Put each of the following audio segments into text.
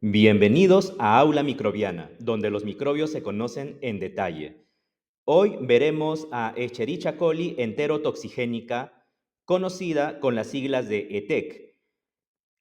Bienvenidos a Aula Microbiana, donde los microbios se conocen en detalle. Hoy veremos a Escherichia coli enterotoxigénica, conocida con las siglas de ETEC.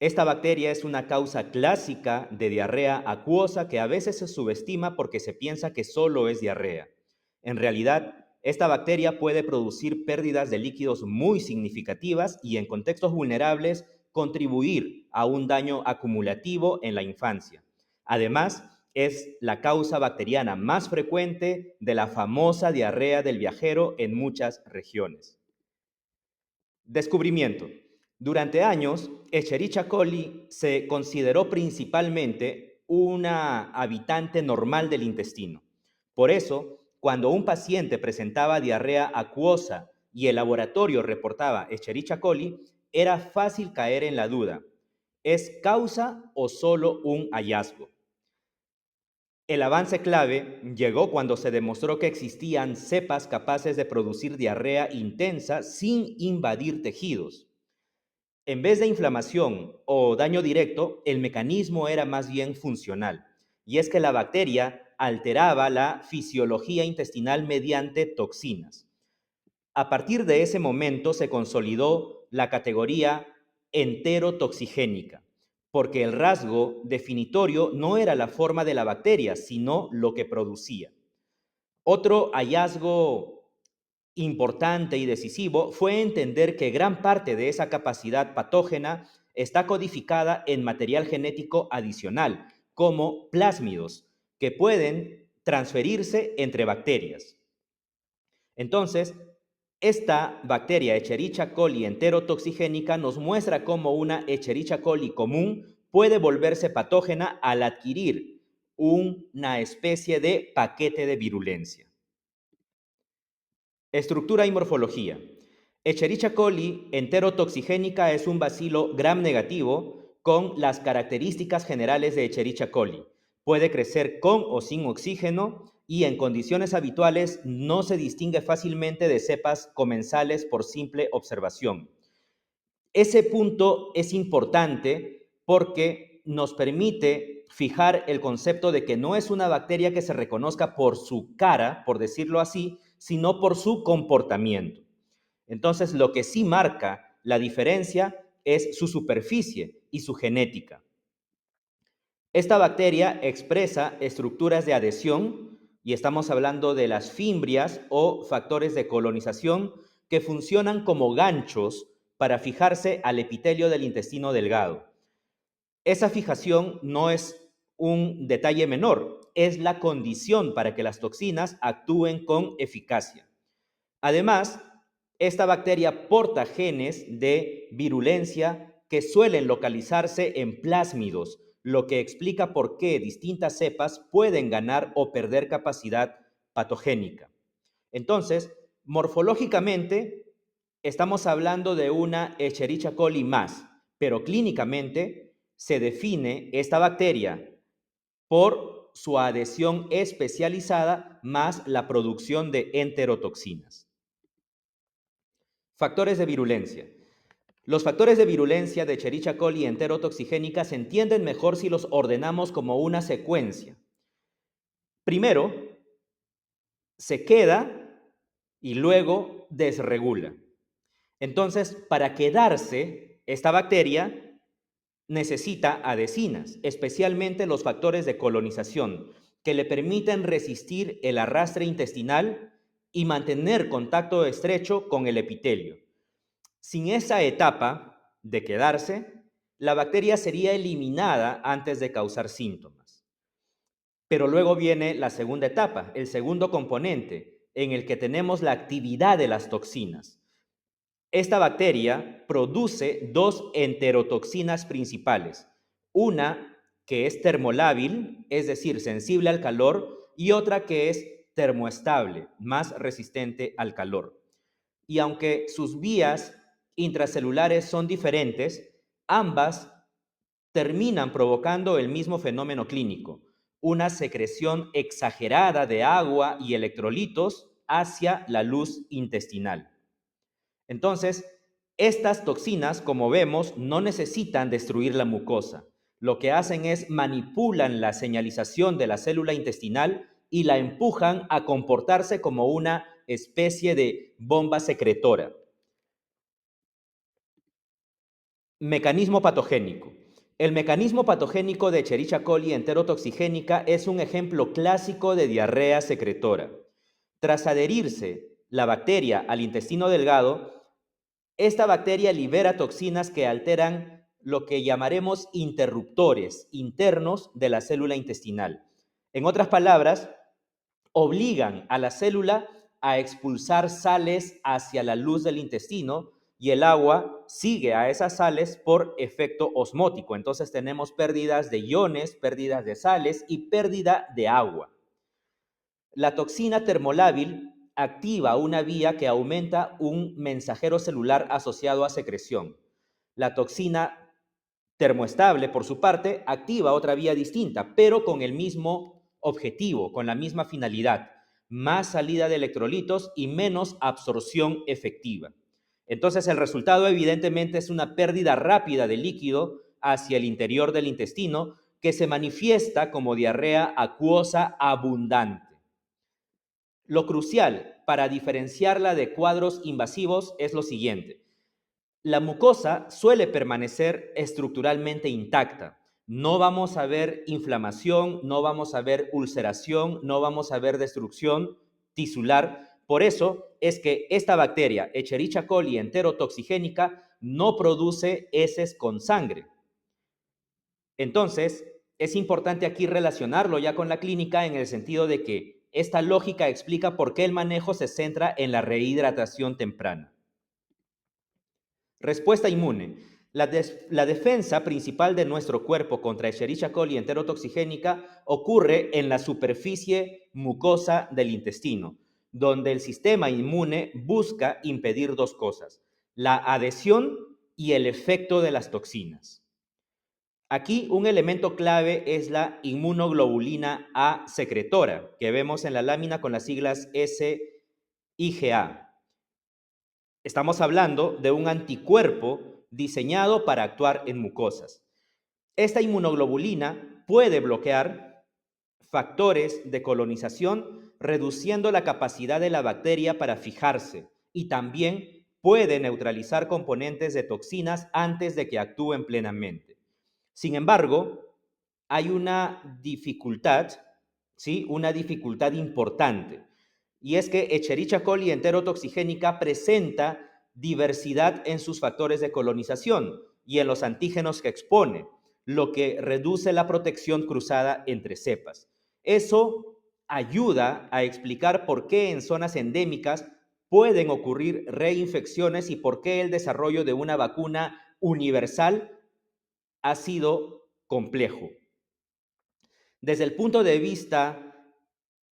Esta bacteria es una causa clásica de diarrea acuosa que a veces se subestima porque se piensa que solo es diarrea. En realidad, esta bacteria puede producir pérdidas de líquidos muy significativas y en contextos vulnerables contribuir a un daño acumulativo en la infancia. Además, es la causa bacteriana más frecuente de la famosa diarrea del viajero en muchas regiones. Descubrimiento. Durante años, Escherichia coli se consideró principalmente una habitante normal del intestino. Por eso, cuando un paciente presentaba diarrea acuosa y el laboratorio reportaba Escherichia coli, era fácil caer en la duda. ¿Es causa o solo un hallazgo? El avance clave llegó cuando se demostró que existían cepas capaces de producir diarrea intensa sin invadir tejidos. En vez de inflamación o daño directo, el mecanismo era más bien funcional, y es que la bacteria alteraba la fisiología intestinal mediante toxinas. A partir de ese momento se consolidó la categoría enterotoxigénica, porque el rasgo definitorio no era la forma de la bacteria, sino lo que producía. Otro hallazgo importante y decisivo fue entender que gran parte de esa capacidad patógena está codificada en material genético adicional, como plásmidos, que pueden transferirse entre bacterias. Entonces, esta bacteria Escherichia coli enterotoxigénica nos muestra cómo una Escherichia coli común puede volverse patógena al adquirir una especie de paquete de virulencia. Estructura y morfología. Escherichia coli enterotoxigénica es un bacilo gram negativo con las características generales de Escherichia coli. Puede crecer con o sin oxígeno y en condiciones habituales no se distingue fácilmente de cepas comensales por simple observación. Ese punto es importante porque nos permite fijar el concepto de que no es una bacteria que se reconozca por su cara, por decirlo así, sino por su comportamiento. Entonces, lo que sí marca la diferencia es su superficie y su genética. Esta bacteria expresa estructuras de adhesión y estamos hablando de las fimbrias o factores de colonización que funcionan como ganchos para fijarse al epitelio del intestino delgado. Esa fijación no es un detalle menor, es la condición para que las toxinas actúen con eficacia. Además, esta bacteria porta genes de virulencia que suelen localizarse en plásmidos, lo que explica por qué distintas cepas pueden ganar o perder capacidad patogénica. Entonces, morfológicamente, estamos hablando de una Escherichia coli más, pero clínicamente se define esta bacteria por su adhesión especializada más la producción de enterotoxinas. Factores de virulencia. Los factores de virulencia de Escherichia coli enterotoxigénica se entienden mejor si los ordenamos como una secuencia. Primero, se queda y luego desregula. Entonces, para quedarse, esta bacteria necesita adhesinas, especialmente los factores de colonización, que le permiten resistir el arrastre intestinal y mantener contacto estrecho con el epitelio. Sin esa etapa de quedarse, la bacteria sería eliminada antes de causar síntomas. Pero luego viene la segunda etapa, el segundo componente, en el que tenemos la actividad de las toxinas. Esta bacteria produce dos enterotoxinas principales, una que es termolábil, es decir, sensible al calor, y otra que es termoestable, más resistente al calor. Y aunque sus vías intracelulares son diferentes, ambas terminan provocando el mismo fenómeno clínico, una secreción exagerada de agua y electrolitos hacia la luz intestinal. Entonces, estas toxinas, como vemos, no necesitan destruir la mucosa, Lo que hacen es manipulan la señalización de la célula intestinal y la empujan a comportarse como una especie de bomba secretora. Mecanismo patogénico. El mecanismo patogénico de Escherichia coli enterotoxigénica es un ejemplo clásico de diarrea secretora. Tras adherirse la bacteria al intestino delgado, esta bacteria libera toxinas que alteran lo que llamaremos interruptores internos de la célula intestinal. En otras palabras, obligan a la célula a expulsar sales hacia la luz del intestino y el agua sigue a esas sales por efecto osmótico. Entonces tenemos pérdidas de iones, pérdidas de sales y pérdida de agua. La toxina termolábil activa una vía que aumenta un mensajero celular asociado a secreción. La toxina termoestable, por su parte, activa otra vía distinta, pero con el mismo objetivo, con la misma finalidad: más salida de electrolitos y menos absorción efectiva. Entonces, el resultado evidentemente es una pérdida rápida de líquido hacia el interior del intestino que se manifiesta como diarrea acuosa abundante. Lo crucial para diferenciarla de cuadros invasivos es lo siguiente: la mucosa suele permanecer estructuralmente intacta. No vamos a ver inflamación, no vamos a ver ulceración, no vamos a ver destrucción tisular. Por eso es que esta bacteria, Escherichia coli enterotoxigénica, no produce heces con sangre. Entonces, es importante aquí relacionarlo ya con la clínica en el sentido de que esta lógica explica por qué el manejo se centra en la rehidratación temprana. Respuesta inmune. La defensa principal de nuestro cuerpo contra Escherichia coli enterotoxigénica ocurre en la superficie mucosa del intestino, donde el sistema inmune busca impedir dos cosas: la adhesión y el efecto de las toxinas. Aquí un elemento clave es la inmunoglobulina A secretora, que vemos en la lámina con las siglas SIgA. Estamos hablando de un anticuerpo diseñado para actuar en mucosas. Esta inmunoglobulina puede bloquear factores de colonización, reduciendo la capacidad de la bacteria para fijarse, y también puede neutralizar componentes de toxinas antes de que actúen plenamente. Sin embargo, hay una dificultad, ¿sí? Una dificultad importante. Y es que Escherichia coli enterotoxigénica presenta diversidad en sus factores de colonización y en los antígenos que expone, lo que reduce la protección cruzada entre cepas. Eso ayuda a explicar por qué en zonas endémicas pueden ocurrir reinfecciones y por qué el desarrollo de una vacuna universal ha sido complejo. Desde el punto de vista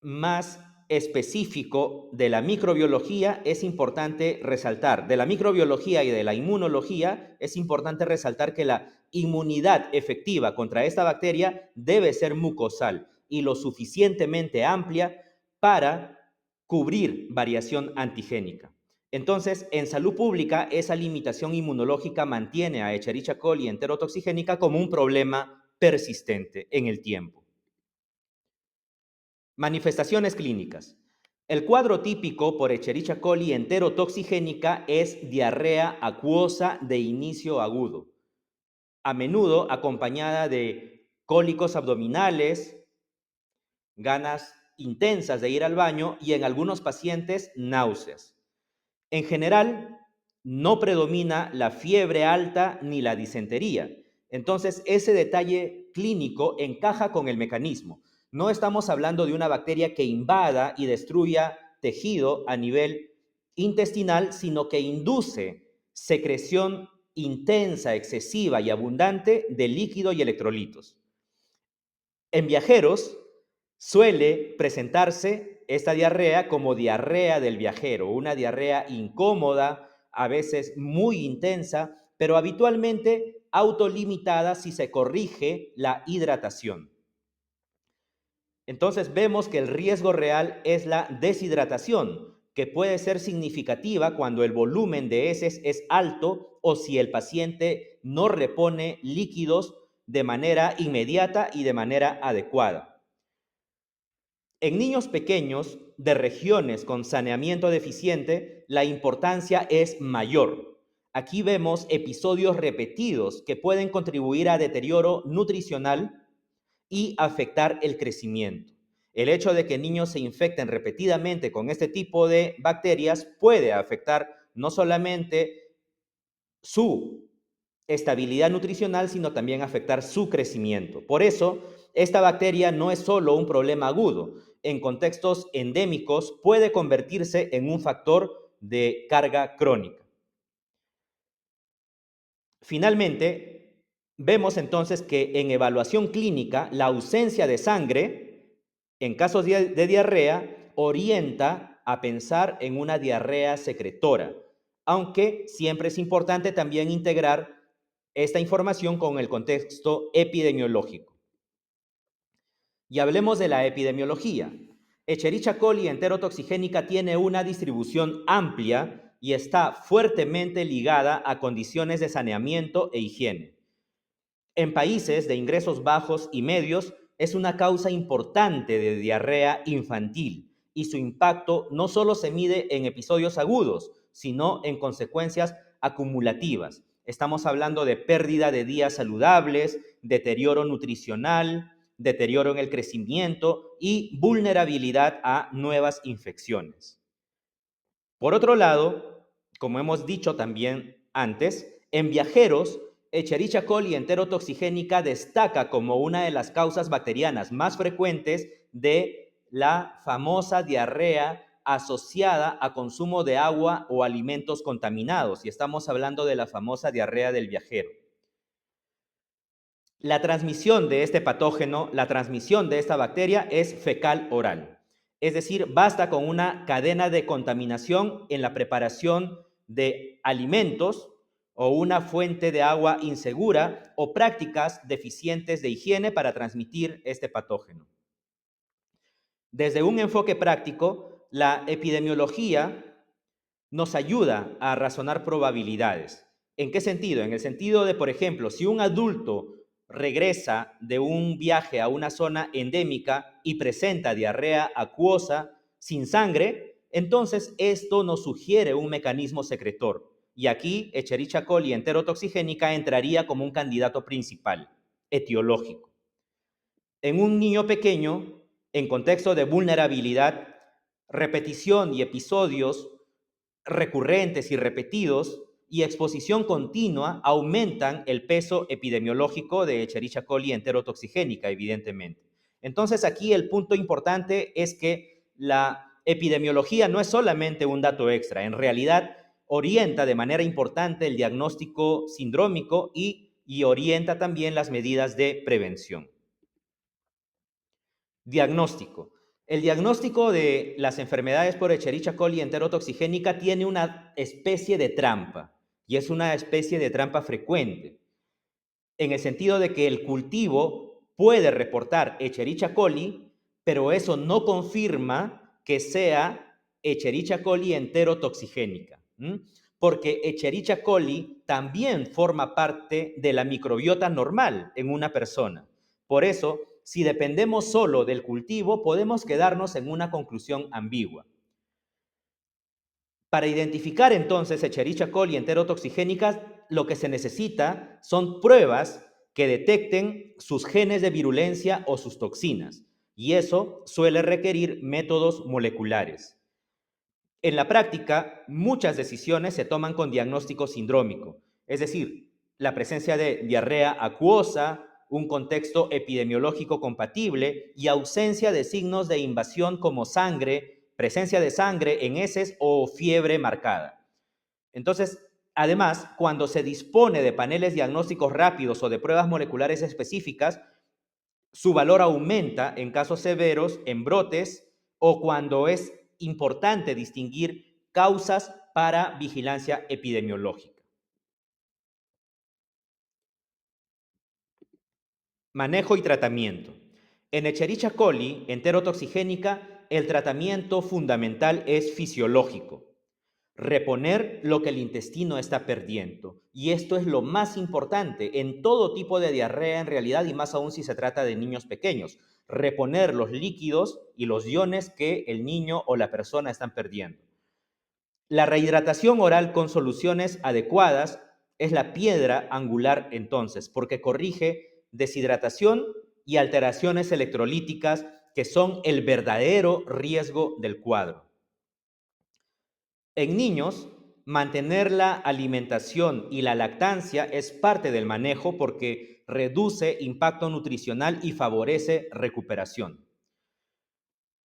más específico de la microbiología, es importante resaltar, de la microbiología y de la inmunología, es importante resaltar que la inmunidad efectiva contra esta bacteria debe ser mucosal y lo suficientemente amplia para cubrir variación antigénica. Entonces, en salud pública, esa limitación inmunológica mantiene a Escherichia coli enterotoxigénica como un problema persistente en el tiempo. Manifestaciones clínicas. El cuadro típico por Escherichia coli enterotoxigénica es diarrea acuosa de inicio agudo, a menudo acompañada de cólicos abdominales, ganas intensas de ir al baño y en algunos pacientes náuseas. En general, no predomina la fiebre alta ni la disentería. Entonces, ese detalle clínico encaja con el mecanismo. No estamos hablando de una bacteria que invada y destruya tejido a nivel intestinal, sino que induce secreción intensa, excesiva y abundante de líquido y electrolitos. En viajeros suele presentarse esta diarrea como diarrea del viajero, una diarrea incómoda, a veces muy intensa, pero habitualmente autolimitada si se corrige la hidratación. Entonces vemos que el riesgo real es la deshidratación, que puede ser significativa cuando el volumen de heces es alto o si el paciente no repone líquidos de manera inmediata y de manera adecuada. En niños pequeños de regiones con saneamiento deficiente, la importancia es mayor. Aquí vemos episodios repetidos que pueden contribuir a deterioro nutricional y afectar el crecimiento. El hecho de que niños se infecten repetidamente con este tipo de bacterias puede afectar no solamente su estabilidad nutricional, sino también afectar su crecimiento. Por eso, esta bacteria no es solo un problema agudo. En contextos endémicos puede convertirse en un factor de carga crónica. Finalmente, vemos entonces que en evaluación clínica, la ausencia de sangre en casos de diarrea orienta a pensar en una diarrea secretora, aunque siempre es importante también integrar esta información con el contexto epidemiológico. Y hablemos de la epidemiología. Escherichia coli enterotoxigénica tiene una distribución amplia y está fuertemente ligada a condiciones de saneamiento e higiene. En países de ingresos bajos y medios es una causa importante de diarrea infantil y su impacto no solo se mide en episodios agudos, sino en consecuencias acumulativas. Estamos hablando de pérdida de días saludables, deterioro nutricional, deterioro en el crecimiento y vulnerabilidad a nuevas infecciones. Por otro lado, como hemos dicho también antes, en viajeros, Escherichia coli enterotoxigénica destaca como una de las causas bacterianas más frecuentes de la famosa diarrea asociada a consumo de agua o alimentos contaminados. Y estamos hablando de la famosa diarrea del viajero. La transmisión de este patógeno, la transmisión de esta bacteria es fecal-oral. Es decir, basta con una cadena de contaminación en la preparación de alimentos o una fuente de agua insegura o prácticas deficientes de higiene para transmitir este patógeno. Desde un enfoque práctico, la epidemiología nos ayuda a razonar probabilidades. ¿En qué sentido? En el sentido de, por ejemplo, si un adulto regresa de un viaje a una zona endémica y presenta diarrea acuosa sin sangre, entonces esto nos sugiere un mecanismo secretor. Y aquí Escherichia coli enterotoxigénica entraría como un candidato principal, etiológico. En un niño pequeño, en contexto de vulnerabilidad, repetición y episodios recurrentes y repetidos y exposición continua aumentan el peso epidemiológico de Escherichia coli enterotoxigénica, evidentemente. Entonces, aquí el punto importante es que la epidemiología no es solamente un dato extra, en realidad orienta de manera importante el diagnóstico sindrómico y orienta también las medidas de prevención. Diagnóstico. El diagnóstico de las enfermedades por Escherichia coli enterotoxigénica tiene una especie de trampa, y es una especie de trampa frecuente, en el sentido de que el cultivo puede reportar Escherichia coli, pero eso no confirma que sea Escherichia coli enterotoxigénica, porque Escherichia coli también forma parte de la microbiota normal en una persona. Por eso, si dependemos solo del cultivo, podemos quedarnos en una conclusión ambigua. Para identificar entonces Escherichia coli enterotoxigénicas, lo que se necesita son pruebas que detecten sus genes de virulencia o sus toxinas, y eso suele requerir métodos moleculares. En la práctica, muchas decisiones se toman con diagnóstico sindrómico, es decir, la presencia de diarrea acuosa, un contexto epidemiológico compatible y ausencia de signos de invasión como sangre, presencia de sangre en heces o fiebre marcada. Entonces, además, cuando se dispone de paneles diagnósticos rápidos o de pruebas moleculares específicas, su valor aumenta en casos severos, en brotes o cuando es importante distinguir causas para vigilancia epidemiológica. Manejo y tratamiento. En Escherichia coli enterotoxigénica, el tratamiento fundamental es fisiológico. reponer lo que el intestino está perdiendo. Y esto es lo más importante en todo tipo de diarrea en realidad, y más aún si se trata de niños pequeños. Reponer los líquidos y los iones que el niño o la persona están perdiendo. La rehidratación oral con soluciones adecuadas es la piedra angular entonces, porque corrige deshidratación y alteraciones electrolíticas que son el verdadero riesgo del cuadro. En niños, mantener la alimentación y la lactancia es parte del manejo porque reduce impacto nutricional y favorece recuperación.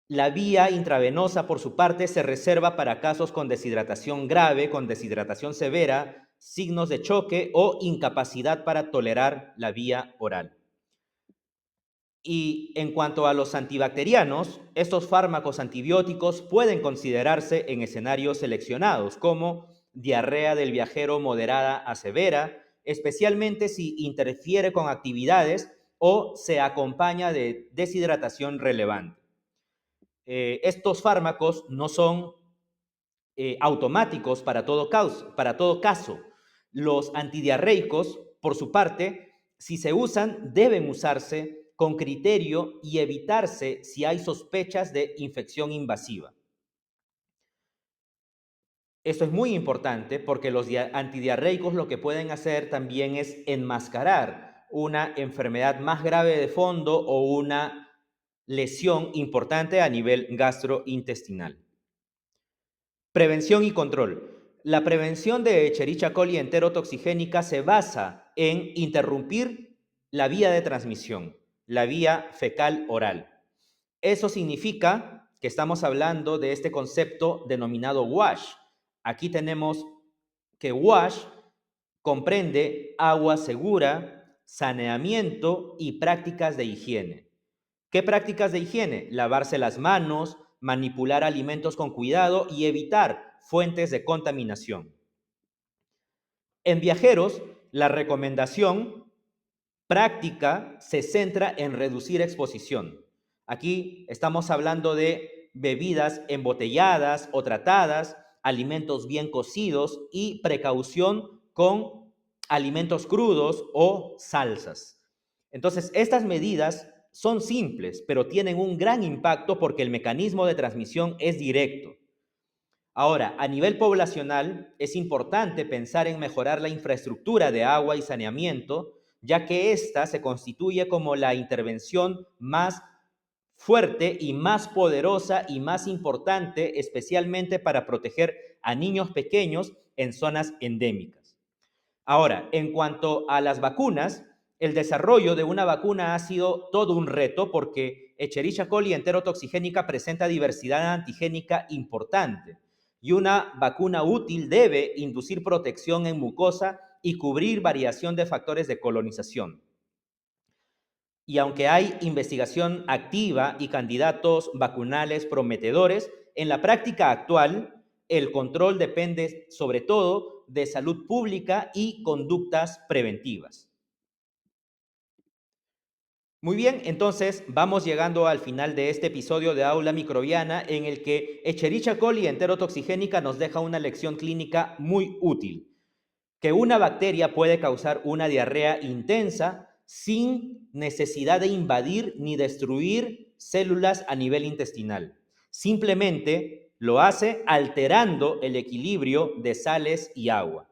La vía intravenosa, por su parte, se reserva para casos con deshidratación grave, con deshidratación severa, signos de choque o incapacidad para tolerar la vía oral. Y en cuanto a los antibacterianos, estos fármacos antibióticos pueden considerarse en escenarios seleccionados, como diarrea del viajero moderada a severa, especialmente si interfiere con actividades o se acompaña de deshidratación relevante. Estos fármacos no son automáticos para todo caso. Los antidiarreicos, por su parte, si se usan, deben usarse con criterio y evitarse si hay sospechas de infección invasiva. Esto es muy importante porque los antidiarreicos lo que pueden hacer también es enmascarar una enfermedad más grave de fondo o una lesión importante a nivel gastrointestinal. Prevención y control. La prevención de Escherichia coli enterotoxigénica se basa en interrumpir la vía de transmisión, la vía fecal oral. Eso significa que estamos hablando de este concepto denominado WASH. Aquí tenemos que WASH comprende agua segura, saneamiento y prácticas de higiene. ¿Qué prácticas de higiene? Lavarse las manos, manipular alimentos con cuidado y evitar fuentes de contaminación. En viajeros, la recomendación práctica se centra en reducir exposición. Aquí estamos hablando de bebidas embotelladas o tratadas, alimentos bien cocidos y precaución con alimentos crudos o salsas. Entonces, estas medidas son simples, pero tienen un gran impacto porque el mecanismo de transmisión es directo. Ahora, a nivel poblacional, es importante pensar en mejorar la infraestructura de agua y saneamiento, ya que ésta se constituye como la intervención más fuerte y más poderosa y más importante, especialmente para proteger a niños pequeños en zonas endémicas. Ahora, en cuanto a las vacunas, el desarrollo de una vacuna ha sido todo un reto porque Escherichia coli enterotoxigénica presenta diversidad antigénica importante y una vacuna útil debe inducir protección en mucosa y cubrir variación de factores de colonización. Y aunque hay investigación activa y candidatos vacunales prometedores, en la práctica actual el control depende sobre todo de salud pública y conductas preventivas. Muy bien, entonces vamos llegando al final de este episodio de Aula Microbiana en el que Escherichia coli enterotoxigénica nos deja una lección clínica muy útil. Que una bacteria puede causar una diarrea intensa sin necesidad de invadir ni destruir células a nivel intestinal. Simplemente lo hace alterando el equilibrio de sales y agua.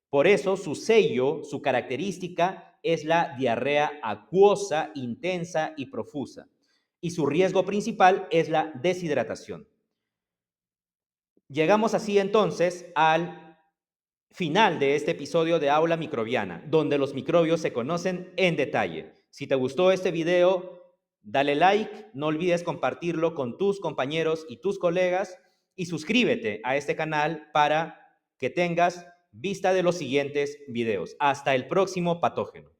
Por eso su sello, su característica es la diarrea acuosa, intensa y profusa. Y su riesgo principal es la deshidratación. Llegamos así entonces al final de este episodio de Aula Microbiana, donde los microbios se conocen en detalle. Si te gustó este video, dale like, no olvides compartirlo con tus compañeros y tus colegas y suscríbete a este canal para que tengas vista de los siguientes videos. Hasta el próximo patógeno.